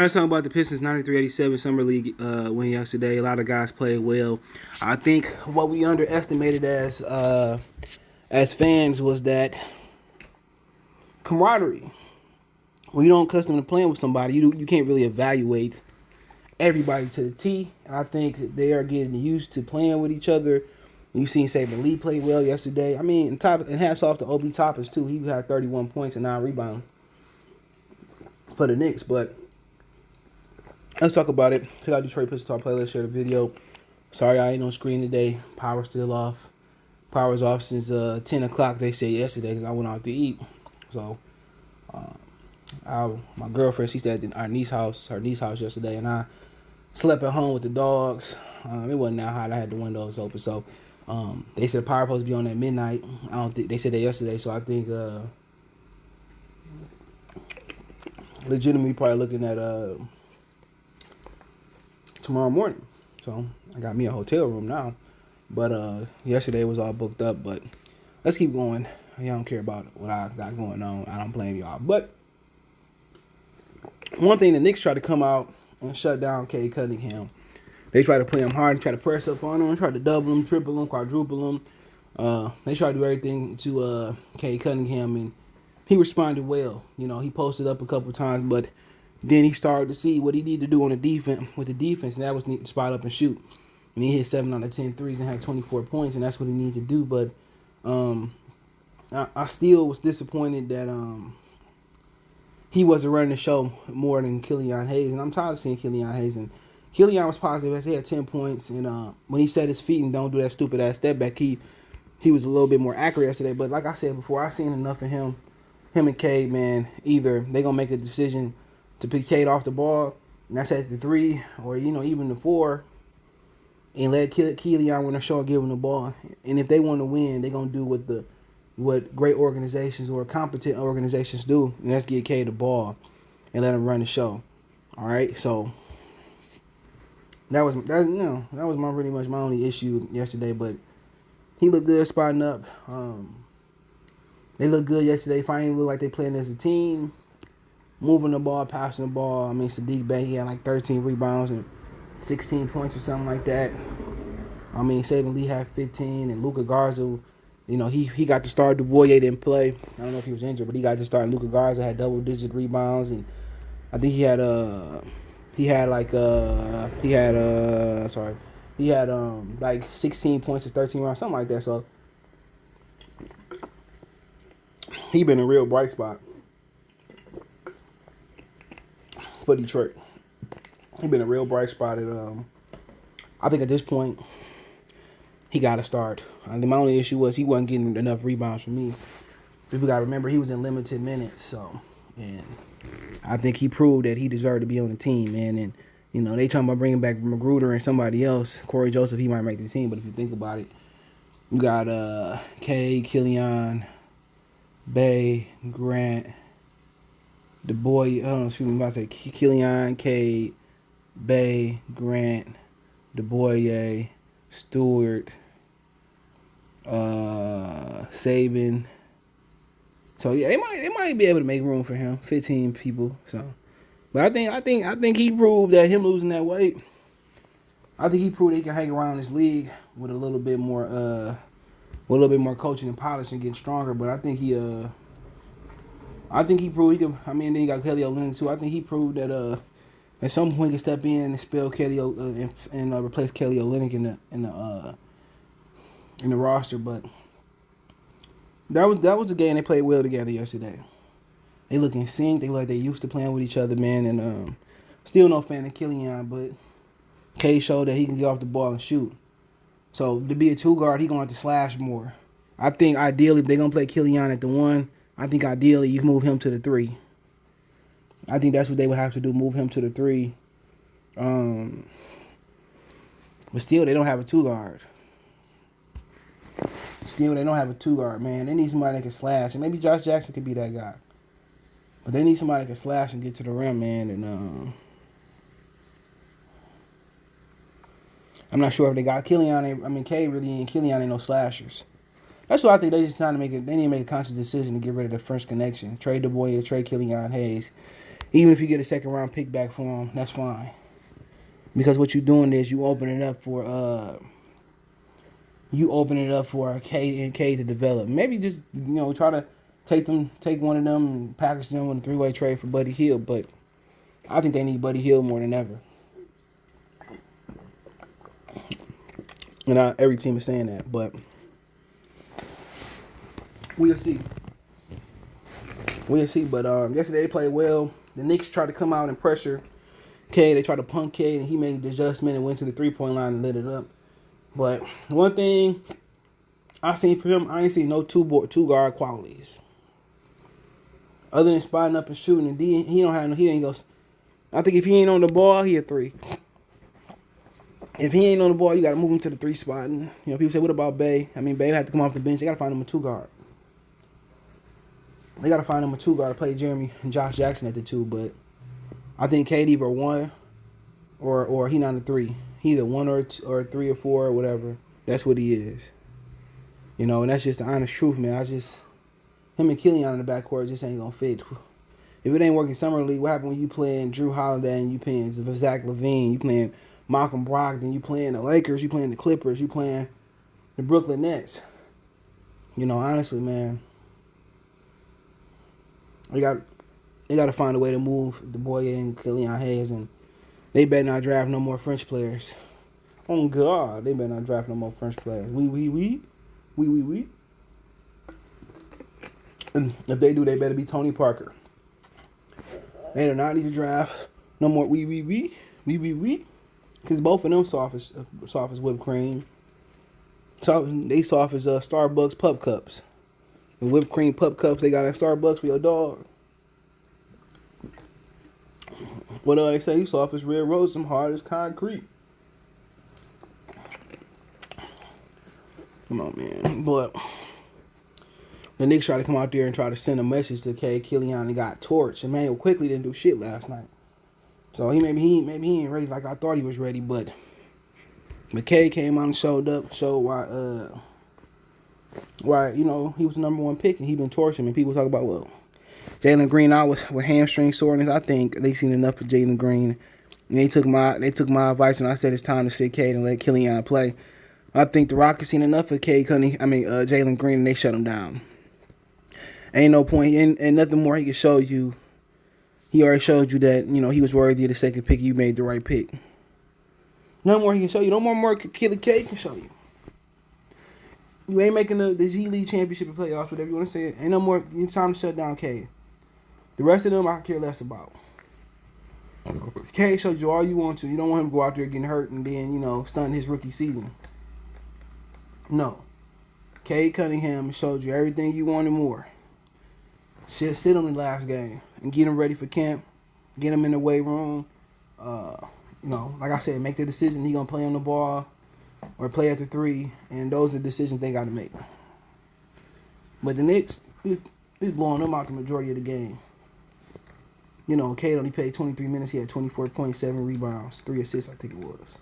was talking about the Pistons 93-87 Summer League win yesterday. A lot of guys played well. I think what we underestimated as fans was that camaraderie. When you don't custom to playing with somebody, you can't really evaluate everybody to the T. I think they are getting used to playing with each other. You seen Saban Lee play well yesterday. I mean, and hats off to Obi Toppins too. He had 31 points and 9 rebounds for the Knicks. But let's talk about it. Check out Detroit Pistons Talk playlist. Share the video. Sorry I ain't on screen today. Power's still off. Power's off since 10 o'clock. They said yesterday because I went out to eat. So my girlfriend, she stayed at her niece's house yesterday, and I slept at home with the dogs. It wasn't that hot. I had the windows open, so they said the power supposed to be on at midnight. I don't think they said that yesterday, so I think legitimately probably looking at tomorrow morning. So I got me a hotel room now, but yesterday was all booked up. But let's keep going. I don't care about what I got going on. I don't blame y'all. But one thing, the Knicks tried to come out and shut down Cade Cunningham. They tried to play him hard and try to press up on him, tried to double him, triple him, quadruple him. They tried to do everything to Cade Cunningham, and he responded well. You know, he posted up a couple times, but then he started to see what he needed to do on the defense and that was to spot up and shoot. And he hit 7 out of 10 threes and had 24 points, and that's what he needed to do. But I still was disappointed that he wasn't running the show more than Killian Hayes, and I'm tired of seeing Killian Hayes. And Killian was positive. He had 10 points, and when he set his feet and don't do that stupid ass step back, he was a little bit more accurate yesterday. But like I said before, I seen enough of him and Cade, man. Either they gonna make a decision to pick Cade off the ball, and that's at the 3, or even the 4, and let Killian win the show and give him the ball. And if they want to win, they gonna do what great organizations or competent organizations do, and that's get Cade the ball and let him run the show. All right, so that was pretty much my only issue yesterday. But he looked good spotting up. They looked good yesterday. Finally looked like they playing as a team, moving the ball, passing the ball. I mean, Sadiq Bey, he had like 13 rebounds and 16 points or something like that. I mean, Saban Lee had 15, and Luka Garza, he got to start. Dubois didn't play. I don't know if he was injured, but he got to start. Luka Garza had double-digit rebounds, and I think he had like 16 points and 13 rounds, something like that. So he been a real bright spot for Detroit. He been a real bright spot. I think at this point he got to start. I think my only issue was he wasn't getting enough rebounds from me. People got to remember he was in limited minutes, and I think he proved that he deserved to be on the team, man. And they talking about bringing back Magruder and somebody else. Corey Joseph, he might make the team, but if you think about it, you got Cade, Killian, Bey, Grant, Dubois. I'm about to say Killian, Cade, Bey, Grant, Dubois, Stewart, Saban. So yeah, they might be able to make room for him. 15 people. So, but I think he proved that him losing that weight. I think he proved he can hang around this league with a little bit more coaching and polish and getting stronger. But I think he proved he can. I mean, then you got Kelly Olynyk too. I think he proved that at some point he can step in and spell Kelly and replace Kelly Olynyk in the roster. But that was a game they played well together yesterday. They look in sync. They look like they used to playing with each other, man. And still no fan of Killian, but Cade showed that he can get off the ball and shoot. So to be a 2 guard, he gonna have to slash more. I think ideally if they're gonna play Killian at the 1, I think ideally you move him to the 3. I think that's what they would have to do, move him to the 3. But still, they don't have a 2 guard. Man. They need somebody that can slash. And maybe Josh Jackson could be that guy. But they need somebody that can slash and get to the rim, man. And I'm not sure if they got Cade really ain't. Killian ain't no slashers. That's what I think they just trying to make it. They need to make a conscious decision to get rid of the French connection. Trade Dubois or trade Killian Hayes. Even if you get a second round pick back for him, that's fine. Because what you're doing is you open it up for Cade to develop. Maybe just try to take one of them and package them in a 3-way trade for Buddy Hield. But I think they need Buddy Hield more than ever. And every team is saying that, but we'll see. We'll see. But yesterday they played well. The Knicks tried to come out and pressure Cade. They tried to punk Cade, and he made the adjustment and went to the 3-point line and lit it up. But one thing I seen for him, I ain't seen no two guard qualities. Other than spotting up and shooting, and he ain't go. I think if he ain't on the ball, he a 3. If he ain't on the ball, you got to move him to the 3 spot. And, people say, what about Bay? I mean, Bay had to come off the bench. They got to find him a 2 guard. They got to find him a 2 guard to play Jeremy and Josh Jackson at the 2. But I think Cade either 1 or he not a 3. He either 1 or 3 or 4 or whatever. That's what he is. And that's just the honest truth, man. Him and Killian in the backcourt just ain't going to fit. If it ain't working Summer League, what happened when you playing Drew Holiday and you playing Zach LaVine, you playing Malcolm Brogdon, you playing the Lakers, you playing the Clippers, you playing the Brooklyn Nets. Honestly, man, they got to find a way to move the boy and Killian Hayes, and they better not draft no more French players. Oh God, they better not draft no more French players. We. And if they do, they better be Tony Parker. They do not need to draft no more we. Because both of them soft as whipped cream. So they soft as Starbucks pup cups. The whipped cream pup cups they got at Starbucks for your dog. What they say? You soft as red roses, I'm hard as concrete. Come on, man. But the Knicks try to come out there and try to send a message to Cade. Killian and got torched. Emmanuel quickly didn't do shit last night. So maybe he ain't ready like I thought he was ready, but McKay came out and showed why he was the number 1 pick and he been torching, and people talk about Jalen Green out with hamstring soreness. I think they seen enough of Jalen Green, and they took my advice and I said it's time to sit Cade and let Killian play. I think the Rockets seen enough of Jalen Green, and they shut him down. Ain't no point, and nothing more he can show you. He already showed you that, he was worthy of the second pick. You made the right pick. No more he can show you. No more Killer Cade can show you. You ain't making the G League championship playoffs, whatever you want to say. Ain't no more. It's time to shut down Cade. The rest of them I care less about. Cade showed you all you want to. You don't want him to go out there getting hurt and then, stunt his rookie season. No. Cade Cunningham showed you everything you wanted more. Sit on the last game and get him ready for camp. Get him in the weight room. Like I said, make the decision he gonna play on the ball or play at the 3, and those are the decisions they gotta make. But the Knicks, he's blowing them out the majority of the game. Cade only played 23 minutes. He had 24.7 rebounds, 3 assists, I think it was.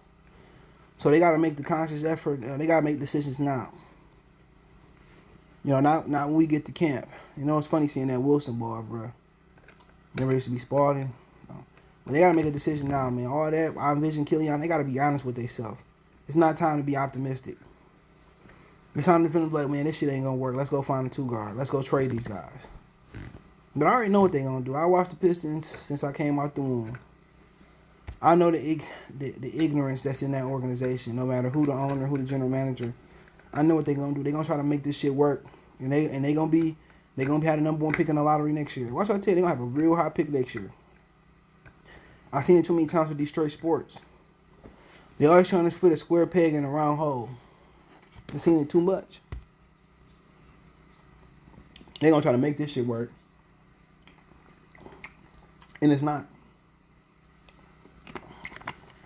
So they gotta make the conscious effort. They gotta make decisions now. Not when we get to camp. It's funny seeing that Wilson ball, bro. Remember it used to be Spalding? But they got to make a decision now, man. All that, I envision Killian, they got to be honest with themselves. It's not time to be optimistic. It's time to feel like, man, this shit ain't going to work. Let's go find a 2 guard. Let's go trade these guys. But I already know what they're going to do. I watched the Pistons since I came out the womb. I know the ignorance that's in that organization, no matter who the owner, who the general manager. I know what they're going to do. They're going to try to make this shit work. And they're going to have the number 1 pick in the lottery next year. Watch what I tell you, they're going to have a real high pick next year. I've seen it too many times with Detroit sports. They always trying to put a square peg in a round hole. I've seen it too much. They're going to try to make this shit work. And it's not.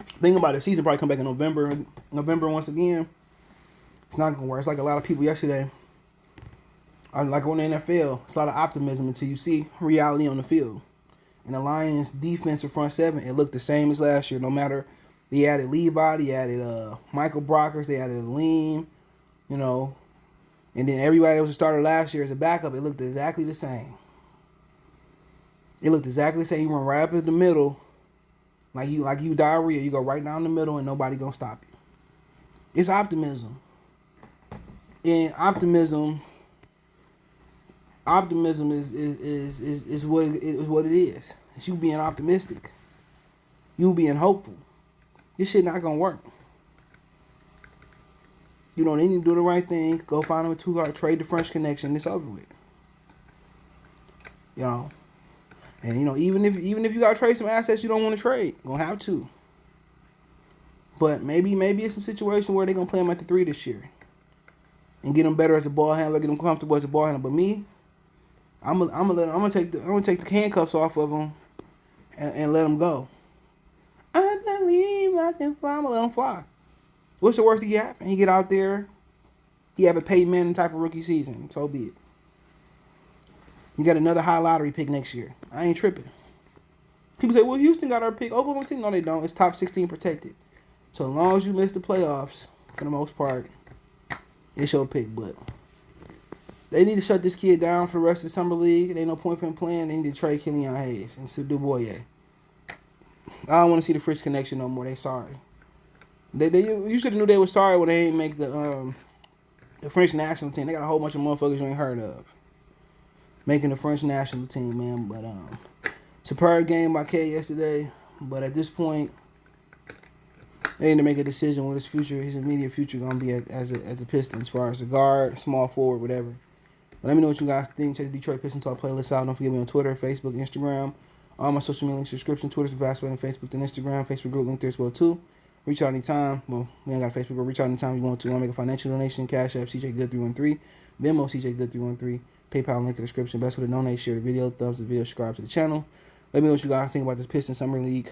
Think about it. Season probably come back in November once again. It's not going to work. It's like a lot of people yesterday. Like on the NFL, it's a lot of optimism until you see reality on the field. And the Lions' defensive front 7, it looked the same as last year. No matter, they added Levi, they added Michael Brockers, they added Leem, and then everybody that was a starter last year as a backup, it looked exactly the same. It looked exactly the same. You run right up in the middle, like you diarrhea. You go right down the middle, and nobody gonna stop you. It's optimism, and optimism is what it is. It's you being optimistic, you being hopeful. This shit not gonna work. You know, they need to do the right thing. Go find them a 2 card, trade the French connection. It's over with. You know, and you know, even if you gotta trade some assets you don't want to trade, gonna have to. But maybe it's some situation where they're gonna play him at the 3 this year and get him better as a ball handler, get him comfortable as a ball handler. But me, I'm gonna take the handcuffs off of him and let him go. I believe I can fly. I'm gonna let him fly. What's the worst that can happen? He get out there, he have a Peyton Manning type of rookie season. So be it. You got another high lottery pick next year. I ain't tripping. People say, well, Houston got our pick. Oklahoma City, no, they don't. It's top 16 protected. So as long as you miss the playoffs, for the most part, it's your pick. But they need to shut this kid down for the rest of the summer league. There ain't no point for him playing. They need to trade Killian Hayes and Sue Boye. I don't want to see the French connection no more. They sorry. You should have knew they were sorry when they didn't make the French national team. They got a whole bunch of motherfuckers you ain't heard of making the French national team, man. But superb game by Cade yesterday. But at this point, they need to make a decision what his immediate future gonna be as a Piston, as far as a guard, small forward, whatever. But let me know what you guys think. Check the Detroit Pistons Talk playlist out. Don't forget me on Twitter, Facebook, Instagram. All my social media subscription. Twitter's the fastest way than Facebook than Instagram. Facebook group link there as well too. Reach out anytime. Well, we ain't got a Facebook group. Reach out anytime you want to. Want to make a financial donation? Cash App CJ Good 313. Venmo CJ Good 313. PayPal link in the description. Best way to donate. Share the video. Thumbs the video. Subscribe to the channel. Let me know what you guys think about this Pistons Summer League